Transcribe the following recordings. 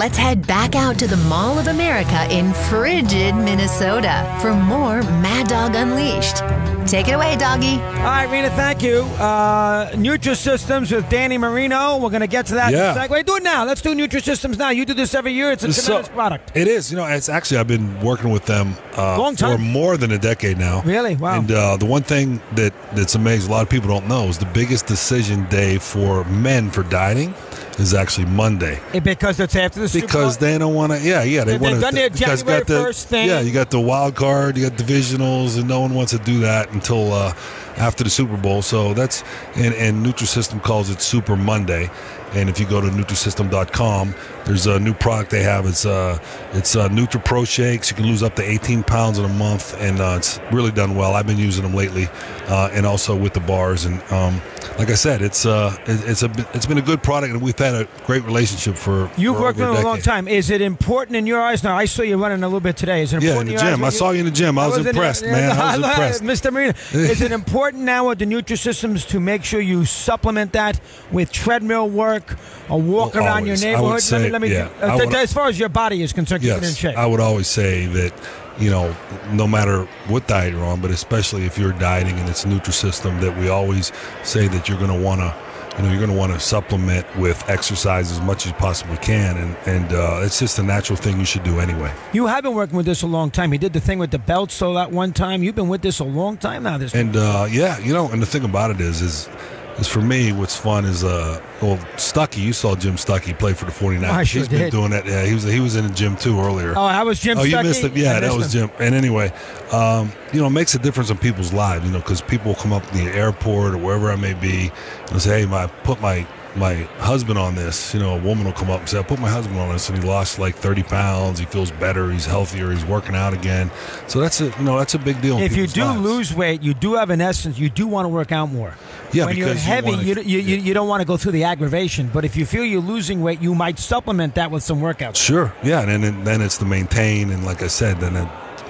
let's head back out to the Mall of America in frigid Minnesota for more Mad Dog Unleashed. Take it away, doggy. All right, Rena, thank you. Nutrisystems with Danny Marino. We're going to get to that in a second. Wait, do it now. Let's do Nutrisystems now. You do this every year. It's a tremendous product. It is. It's actually, I've been working with them Long time. for more than a decade now. Really? Wow. And the one thing that's amazing, a lot of people don't know, is the biggest decision day for men for dieting is actually Monday. Because it's after the Super Bowl? Because they don't want to, they want to. They've done their January 1st thing. Yeah, you got the wild card, you got divisionals, and no one wants to do that until after the Super Bowl. So that's, and Nutrisystem calls it Super Monday. And if you go to Nutrisystem.com, there's a new product they have. It's NutriPro shakes. You can lose up to 18 pounds in a month, and it's really done well. I've been using them lately, and also with the bars. And like I said, it's been a good product, and we've had a great relationship for. You've worked with them a long time. Is it important in your eyes? Now, I saw you running a little bit today. Is it important in the gym? I saw you in the gym. I was impressed, man. I was impressed, Mr. Marino. Is it important now with the Nutrisystems to make sure you supplement that with treadmill work? Or walk around your neighborhood. I would say, as far as your body is concerned, keep it in shape. I would always say that, no matter what diet you're on, but especially if you're dieting and it's Nutrisystem, that we always say that you're going to want to, you're going to want to supplement with exercise as much as you possibly can, and it's just a natural thing you should do anyway. You have been working with this a long time. You did the thing with the belts, so that one time. You've been with this a long time now. And and the thing about it is for me, what's fun is Stuckey. You saw Jim Stuckey play for the 49ers. I sure He's been doing that. Yeah, he was in the gym too earlier. Oh, I was Jim Stuckey? Oh, you missed it. Yeah, that was Jim. And anyway, it makes a difference in people's lives, because people come up in the airport or wherever I may be and say, hey, I put my husband on this. A woman will come up and say, I put my husband on this, and he lost like 30 pounds. He feels better. He's healthier. He's working out again. So that's a big deal. If you do lose weight, you do have an essence. You do want to work out more. Yeah, when you're heavy, you don't want to go through the aggravation. But if you feel you're losing weight, you might supplement that with some workouts. Sure. Yeah, and then it's the maintain, and like I said, then.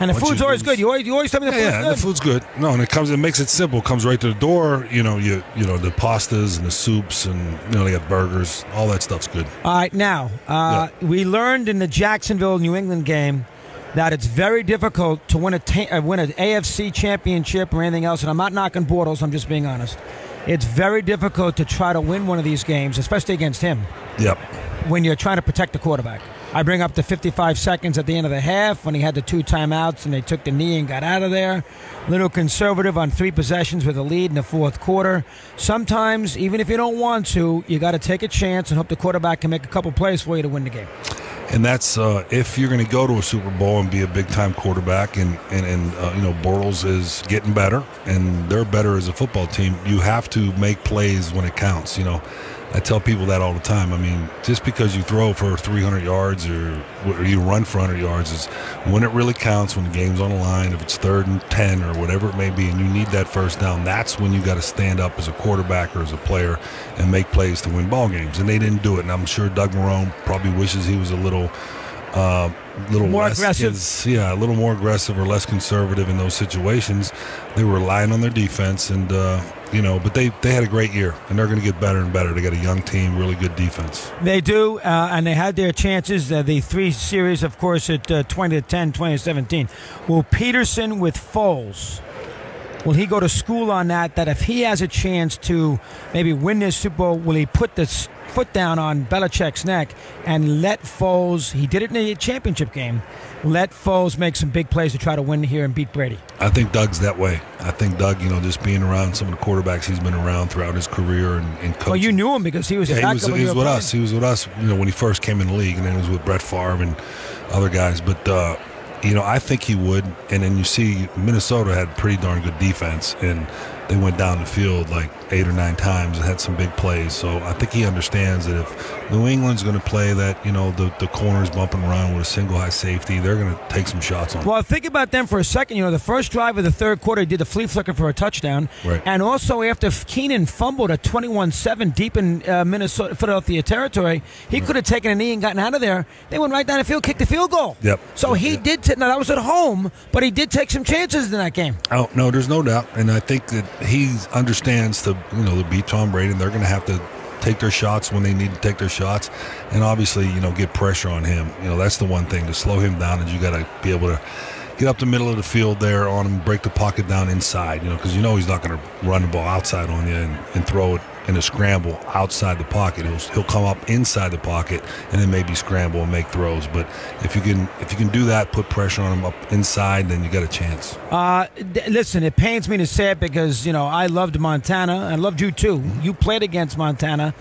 And the food's always good. You always tell me the food's good. Yeah, the food's good. No, and it makes it simple. It comes right to the door. The pastas and the soups, and they got burgers. All that stuff's good. All right, now we learned in the Jacksonville New England game that it's very difficult to win an AFC championship or anything else. And I'm not knocking Bortles. I'm just being honest. It's very difficult to try to win one of these games, especially against him. Yep. When you're trying to protect the quarterback. I bring up the 55 seconds at the end of the half when he had the 2 timeouts and they took the knee and got out of there. A little conservative on 3 possessions with a lead in the fourth quarter. Sometimes, even if you don't want to, you got to take a chance and hope the quarterback can make a couple plays for you to win the game. And that's if you're going to go to a Super Bowl and be a big-time quarterback, and Bortles is getting better, and they're better as a football team, you have to make plays when it counts. I tell people that all the time. I mean, just because you throw for 300 yards or you run for 100 yards is when it really counts, when the game's on the line. If it's 3rd and 10 or whatever it may be, and you need that first down, that's when you got to stand up as a quarterback or as a player and make plays to win ball games. And they didn't do it. And I'm sure Doug Marrone probably wishes he was a little more less aggressive. a little more aggressive or less conservative in those situations. They were relying on their defense, and but they had a great year, and they're going to get better and better. They got a young team, really good defense. They do, and they had their chances. The 3 series, of course, at 20-10, 20-17. Will Peterson with Foles, will he go to school on that if he has a chance to maybe win this Super Bowl, will he put this foot down on Belichick's neck and let Foles, he did it in the championship game, let Foles make some big plays to try to win here and beat Brady? I think Doug's that way. I think Doug, just being around some of the quarterbacks he's been around throughout his career and coaching. Well, you knew him because he was he was with us. He was with us, when he first came in the league, and then he was with Brett Favre and other guys. But I think he would. And then you see Minnesota had pretty darn good defense, and they went down the field like 8 or 9 times and had some big plays. So I think he understands that if New England's going to play that, the corners bump and run with a single high safety, they're going to take some shots on them. Well, think about them for a second. The first drive of the third quarter, he did the flea flicker for a touchdown. Right. And also after Keenan fumbled a 21-7 deep in Philadelphia territory, he could have taken a knee and gotten out of there. They went right down the field, kicked the field goal. Yep. So he did. Now, that was at home, but he did take some chances in that game. Oh, no, there's no doubt. And I think that he understands to beat Tom Brady, and they're going to have to take their shots when they need to take their shots, and obviously, get pressure on him. That's the one thing. To slow him down is you got to be able to get up the middle of the field there on him, break the pocket down inside, because he's not going to run the ball outside on you and throw it in a scramble outside the pocket. He'll come up inside the pocket and then maybe scramble and make throws. But if you can do that, put pressure on him up inside, then you got a chance. Listen, it pains me to say it because I loved Montana. I loved you too. Mm-hmm. You played against Montana,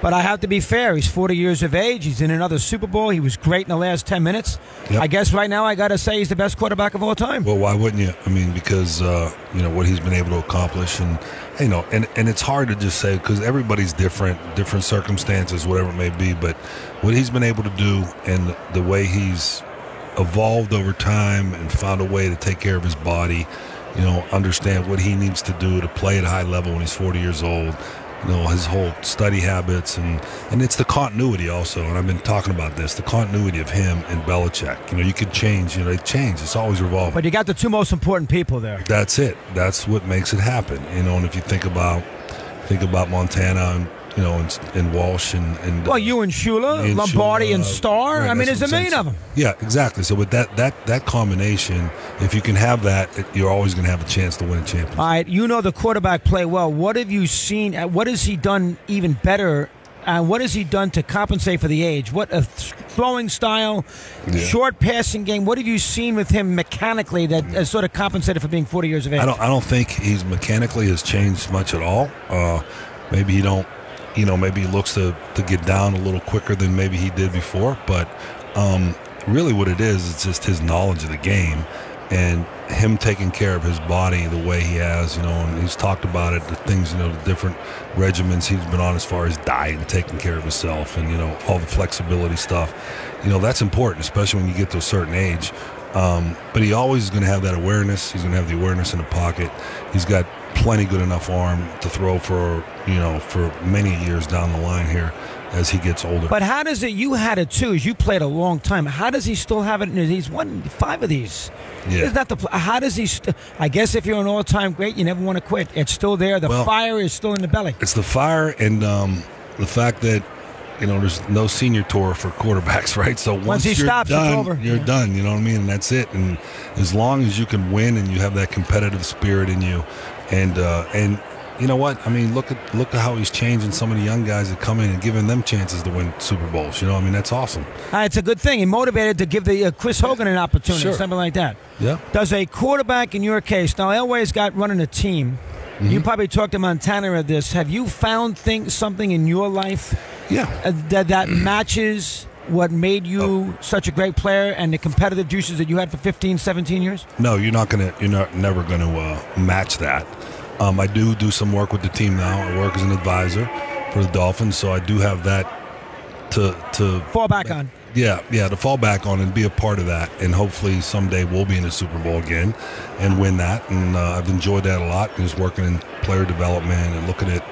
but I have to be fair. He's 40 years of age. He's in another Super Bowl. He was great in the last 10 minutes. Yep. I guess right now I got to say he's the best quarterback of all time. Well, why wouldn't you? I mean, because what he's been able to accomplish, and it's hard to just say because everybody's different circumstances, whatever it may be. But what he's been able to do and the way he's evolved over time and found a way to take care of his body, understand what he needs to do to play at a high level when he's 40 years old. His whole study habits and it's the continuity also. And I've been talking about this, the continuity of him and Belichick. You could change. They change. It's always revolving. But you got the two most important people there. That's it. That's what makes it happen. And if you think about Montana and Walsh and you and Shula, Lombardi and Starr. Right, there's a million of them. Yeah, exactly. So with that combination, if you can have that, you're always going to have a chance to win a championship. All right, the quarterback play well. What have you seen? What has he done even better? And what has he done to compensate for the age? What a throwing style, short passing game. What have you seen with him mechanically that has sort of compensated for being 40 years of age? I don't think he's mechanically has changed much at all. Maybe he don't. Maybe he looks to get down a little quicker than maybe he did before. But really what it is, it's just his knowledge of the game and him taking care of his body the way he has, and he's talked about it, the things, the different regimens he's been on as far as diet and taking care of himself and, all the flexibility stuff. That's important, especially when you get to a certain age. But he always is going to have that awareness. He's going to have the awareness in the pocket. He's got plenty good enough arm to throw for many years down the line here as he gets older. But how does it? You had it too, as you played a long time. How does he still have it? He's won 5 of these. Yeah. Isn't that how does he? I guess if you're an all-time great, you never want to quit. It's still there. The fire is still in the belly. It's the fire and the fact that there's no senior tour for quarterbacks, right? So once he stops, done, it's over. You're done. You know what I mean? And that's it. And as long as you can win and you have that competitive spirit in you, and you know what? Look at how he's changing some of the young guys that come in and giving them chances to win Super Bowls. That's awesome. It's a good thing. He motivated to give the Chris Hogan an opportunity, something like that. Yeah. Does a quarterback in your case? Now, Elway's got running a team. Mm-hmm. You probably talked to Montana at this. Have you found something in your life? Yeah. That matches what made you such a great player and the competitive juices that you had for 15, 17 years? No, you're never going to match that. I do some work with the team now. I work as an advisor for the Dolphins, so I do have that to fall back on. Yeah, to fall back on and be a part of that, and hopefully someday we'll be in the Super Bowl again and win that. And I've enjoyed that a lot, just working in player development and looking at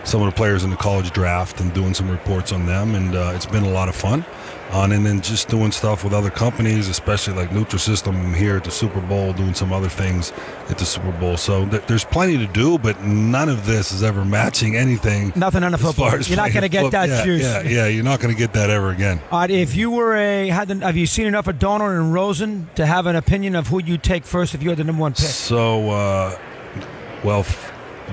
some of the players in the college draft and doing some reports on them, and it's been a lot of fun. And then just doing stuff with other companies, especially like Nutrisystem here at the Super Bowl, doing some other things at the Super Bowl. So there's plenty to do, but none of this is ever matching anything. Nothing on the football. You're not going to get that juice. Yeah, you're not going to get that ever again. If you were have you seen enough of Darnold and Rosen to have an opinion of who you'd take first if you had the number 1 pick? So,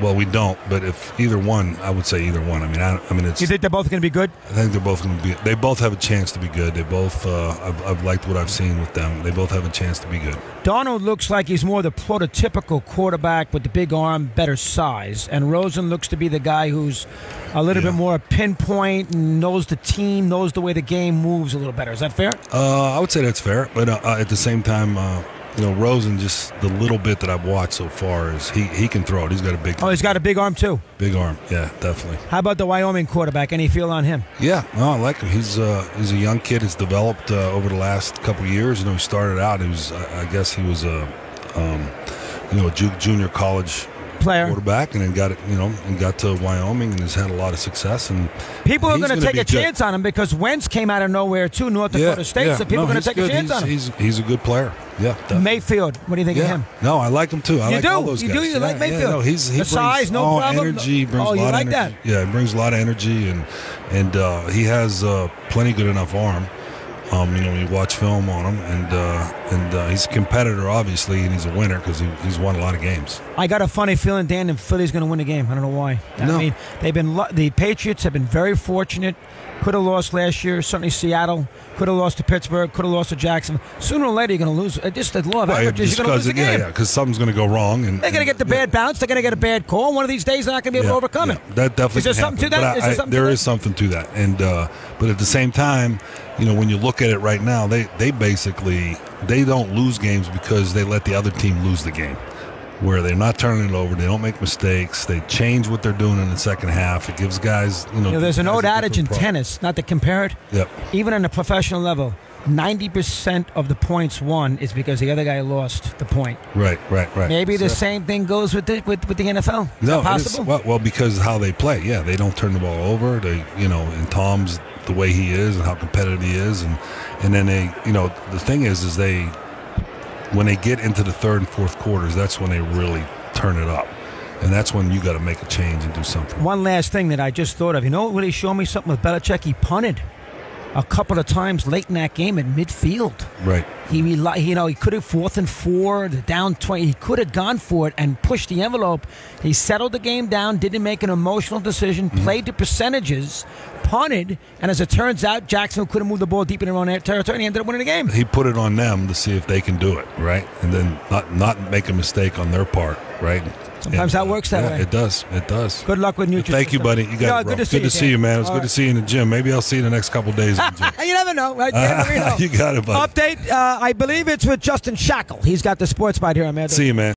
well, we don't, but if either one, I would say either one. It's. You think they're both going to be good? I think they're both going to be. They both have a chance to be good. They both. I've liked what I've seen with them. They both have a chance to be good. Darnold looks like he's more the prototypical quarterback with the big arm, better size, and Rosen looks to be the guy who's a little bit more pinpoint and knows the team, knows the way the game moves a little better. Is that fair? I would say that's fair, but at the same time. Rosen, just the little bit that I've watched so far is he can throw it. He's got a big. Oh, he's got a big arm too. Big arm, yeah, definitely. How about the Wyoming quarterback? Any feel on him? Yeah, no, I like him. He's a young kid. Has developed over the last couple of years. He started out. I guess he was a junior college player, quarterback, and then got it, and got to Wyoming and has had a lot of success. And people are going to take a chance on him because Wentz came out of nowhere too, North Dakota State. So people are going to take a chance on him. He's a good player. Yeah, definitely. Mayfield, what do you think of him? No, I like him too. I like all those guys. You like Mayfield? Yeah, no, he brings size, no all problem. energy. Brings a lot like of energy. that? Yeah, he brings a lot of energy, and he has plenty good enough arm. When you watch film on him, and he's a competitor, obviously, and he's a winner because he's won a lot of games. I got a funny feeling, Dan, and Philly's going to win the game. I don't know why. No. I mean, the Patriots have been very fortunate. Could have lost last year. Certainly Seattle. Could have lost to Pittsburgh. Could have lost to Jackson. Sooner or later, you're going to lose. Just the law of averages, you're going to lose the game. Yeah, because something's going to go wrong. And they're going to get the bad bounce. They're going to get a bad call. One of these days, they're not going to be able to overcome it. That definitely is there something to that? There is something to that. And but at the same time, when you look at it right now, they basically don't lose games because they let the other team lose the game. Where they're not turning it over, they don't make mistakes, they change what they're doing in the second half. It gives guys, there's an old adage in tennis, not to compare it. Yep. Even on a professional level, 90% of the points won is because the other guy lost the point. Right. Maybe the same thing goes with the NFL. Is that possible? Well, because of how they play. Yeah, they don't turn the ball over. They, and Tom's the way he is and how competitive he is, and then they, the thing is when they get into the third and fourth quarters, that's when they really turn it up. And that's when you got to make a change and do something. One last thing that I just thought of. What really showed me something with Belichick? He punted a couple of times late in that game at midfield. Right. He could have 4th and 4, down 20. He could have gone for it and pushed the envelope. He settled the game down, didn't make an emotional decision, played the percentages, punted, and as it turns out, Jacksonville couldn't move the ball deep in their own territory, and he ended up winning the game. He put it on them to see if they can do it, right? And then not make a mistake on their part, right? Sometimes that works that way. It does. Good luck with Nutrisystem. Thank you, buddy. You got it, bro. Good to see you, man. It was good to see you in the gym. Maybe I'll see you in the next couple of days in the gym. You never know. Right? You got it, buddy. Update, I believe it's with Justin Shackle. He's got the sports bite here on Mad Dog. See you, man.